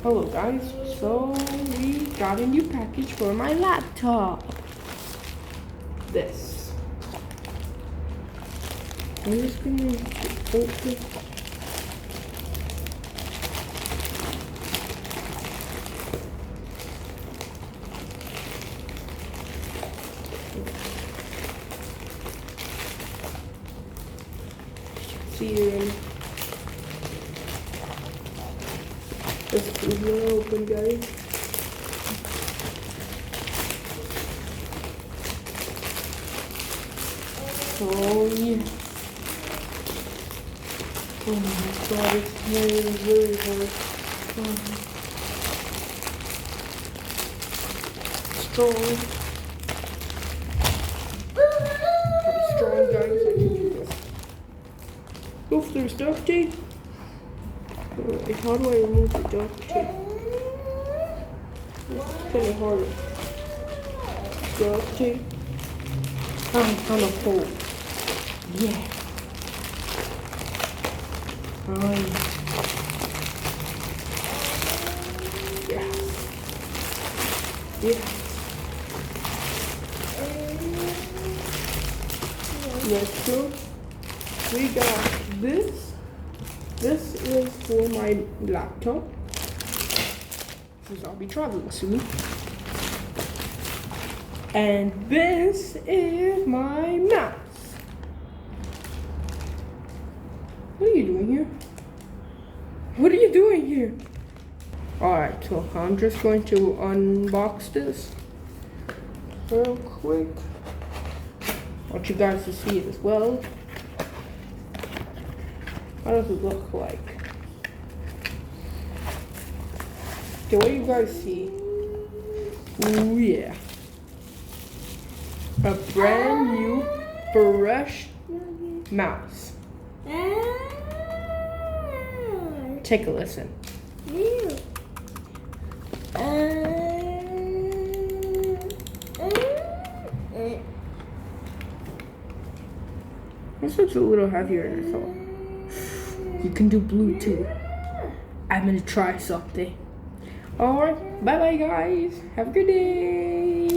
Hello guys, so we got a new package for my laptop. This. I'm just gonna open. See you. This is gonna open, guys. Oh yeah. Oh my god, it's really hard. Strong. I'm strong, guys. I can do this. Oof, there's duct tape. How do I remove the duct tape? It's kind of hard. Duct tape. I'm kind of cold. Yeah. Yeah. Yeah. Next one, we got this. This is for my laptop, because I'll be traveling soon. And this is my mouse. What are you doing here? What are you doing here? Alright, so I'm just going to unbox this real quick. I want you guys to see it as well. How does it look like? Okay, what do you guys see? Ooh yeah. A brand new, fresh mouse. Take a listen. This looks a little heavier than I thought. You can do Bluetooth. I'm gonna try something. Alright, bye bye guys. Have a good day.